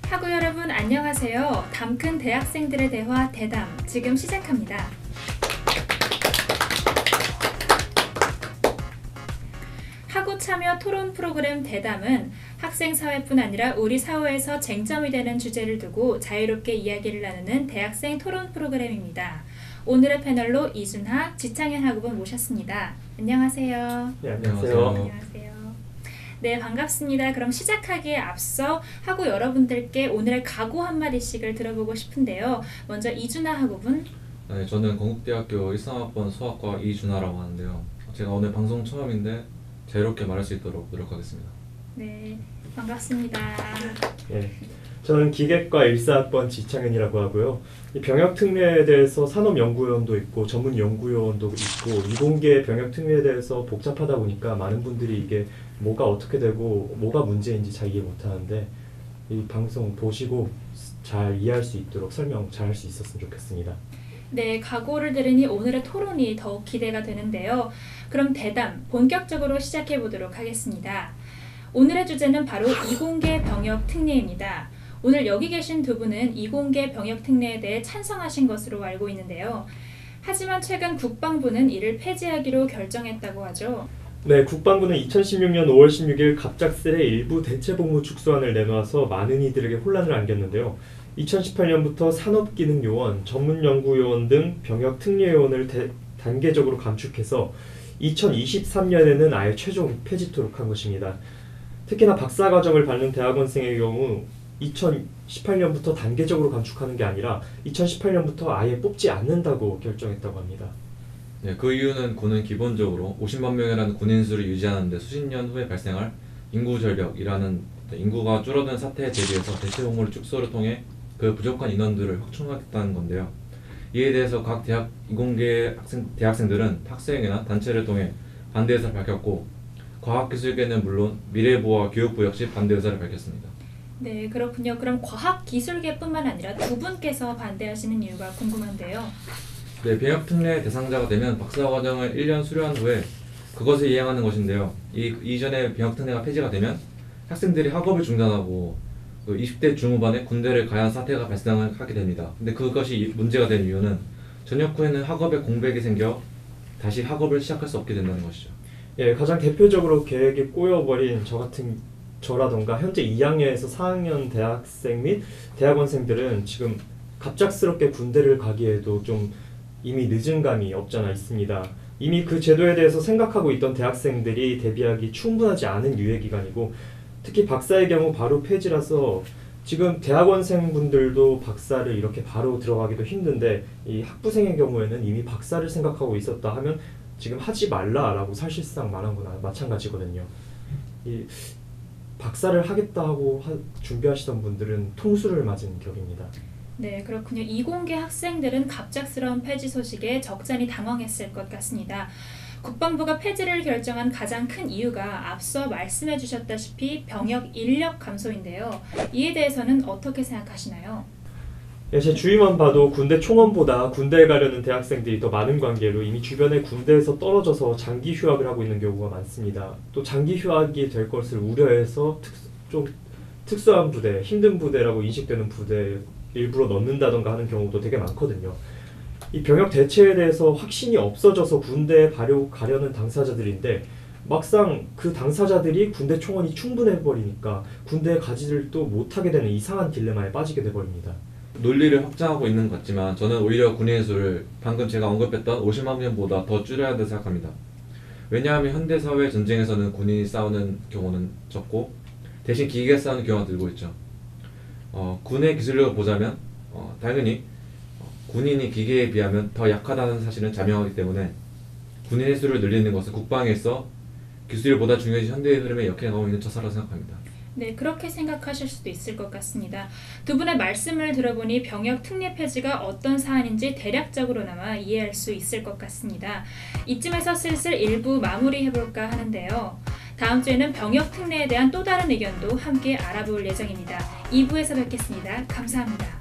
학우 여러분 안녕하세요. 담큰 대학생들의 대화 대담 지금 시작합니다. 학우 참여 토론 프로그램 대담은 학생 사회뿐 아니라 우리 사회에서 쟁점이 되는 주제를 두고 자유롭게 이야기를 나누는 대학생 토론 프로그램입니다. 오늘의 패널로 이준하, 지창현 학우분 모셨습니다. 안녕하세요. 네, 안녕하세요. 안녕하세요. 네, 반갑습니다. 그럼 시작하기에 앞서 학우 여러분들께 오늘의 각오 한마디씩을 들어보고 싶은데요. 먼저 이준하 학우분. 네, 저는 건국대학교 13학번 수학과 이준하라고 하는데요. 제가 오늘 방송 처음인데 자유롭게 말할 수 있도록 노력하겠습니다. 네, 반갑습니다. 네, 저는 기계과 14학번 지창현이라고 하고요. 이 병역특례에 대해서 산업연구원도 있고 전문연구원도 있고 이공계 병역특례에 대해서 복잡하다 보니까 많은 분들이 이게 뭐가 어떻게 되고 뭐가 문제인지 잘 이해 못하는데 이 방송 보시고 잘 이해할 수 있도록 설명 잘 할 수 있었으면 좋겠습니다. 네, 각오를 들으니 오늘의 토론이 더욱 기대가 되는데요. 그럼 대담 본격적으로 시작해 보도록 하겠습니다. 오늘의 주제는 바로 이공계 병역 특례입니다. 오늘 여기 계신 두 분은 이공계 병역 특례에 대해 찬성하신 것으로 알고 있는데요. 하지만 최근 국방부는 이를 폐지하기로 결정했다고 하죠. 네, 국방부는 2016년 5월 16일 갑작스레 일부 대체복무 축소안을 내놓아서 많은 이들에게 혼란을 안겼는데요. 2018년부터 산업기능요원, 전문연구요원 등 병역특례요원을 단계적으로 감축해서 2023년에는 아예 최종 폐지토록 한 것입니다. 특히나 박사과정을 받는 대학원생의 경우 2018년부터 단계적으로 감축하는 게 아니라 2018년부터 아예 뽑지 않는다고 결정했다고 합니다. 네, 그 이유는 군은 기본적으로 50만 명이라는 군인 수를 유지하는 데 수십 년 후에 발생할 인구 절벽이라는 인구가 줄어든 사태에 대비해서 대체복무 축소를 통해 그 부족한 인원들을 확충하겠다는 건데요. 이에 대해서 각 대학 이공계 대학생들은 학생회나 단체를 통해 반대 의사를 밝혔고 과학기술계는 물론 미래부와 교육부 역시 반대 의사를 밝혔습니다. 네, 그렇군요. 그럼 과학기술계뿐만 아니라 두 분께서 반대하시는 이유가 궁금한데요. 네, 병역특례 대상자가 되면 박사과정을 1년 수료한 후에 그것을 이행하는 것인데요. 이전에 병역특례가 폐지가 되면 학생들이 학업을 중단하고 20대 중후반에 군대를 가야 하는 사태가 발생하게 됩니다. 근데 그것이 문제가 된 이유는 전역 후에는 학업에 공백이 생겨 다시 학업을 시작할 수 없게 된다는 것이죠. 예, 가장 대표적으로 계획이 꼬여버린 저라던가 현재 2학년에서 4학년 대학생 및 대학원생들은 지금 갑작스럽게 군대를 가기에도 좀 이미 늦은 감이 없잖아 있습니다. 이미 그 제도에 대해서 생각하고 있던 대학생들이 대비하기 충분하지 않은 유예기간이고 특히 박사의 경우 바로 폐지라서 지금 대학원생분들도 박사를 이렇게 바로 들어가기도 힘든데 이 학부생의 경우에는 이미 박사를 생각하고 있었다 하면 지금 하지 말라라고 사실상 말한 거나 마찬가지거든요. 이 박사를 하겠다 하고 준비하시던 분들은 통수를 맞은 격입니다. 네, 그렇군요. 이공계 학생들은 갑작스러운 폐지 소식에 적잖이 당황했을 것 같습니다. 국방부가 폐지를 결정한 가장 큰 이유가 앞서 말씀해 주셨다시피 병역 인력 감소인데요. 이에 대해서는 어떻게 생각하시나요? 예, 제 주위만 봐도 군대 총원보다 군대에 가려는 대학생들이 더 많은 관계로 이미 주변에 군대에서 떨어져서 장기 휴학을 하고 있는 경우가 많습니다. 또 장기 휴학이 될 것을 우려해서 좀 특수한 부대, 힘든 부대라고 인식되는 부대에 일부러 넣는다던가 하는 경우도 되게 많거든요. 이 병역 대체에 대해서 확신이 없어져서 군대에 가려는 당사자들인데 막상 그 당사자들이 군대 총원이 충분해버리니까 군대에 가지를 또 못하게 되는 이상한 딜레마에 빠지게 돼버립니다. 논리를 확장하고 있는 것 같지만 저는 오히려 군인의 수를 방금 제가 언급했던 50만 명보다 더 줄여야 한다고 생각합니다. 왜냐하면 현대사회 전쟁에서는 군인이 싸우는 경우는 적고 대신 기계가 싸우는 경우가 늘고 있죠. 군의 기술력을 보자면 당연히 군인이 기계에 비하면 더 약하다는 사실은 자명하기 때문에 군인의 수를 늘리는 것은 국방에서 기술보다 중요해진 현대의 흐름에 역행하고 있는 처사라고 생각합니다. 네, 그렇게 생각하실 수도 있을 것 같습니다. 두 분의 말씀을 들어보니 병역 특례 폐지가 어떤 사안인지 대략적으로나마 이해할 수 있을 것 같습니다. 이쯤에서 슬슬 1부 마무리해볼까 하는데요. 다음 주에는 병역 특례에 대한 또 다른 의견도 함께 알아볼 예정입니다. 2부에서 뵙겠습니다. 감사합니다.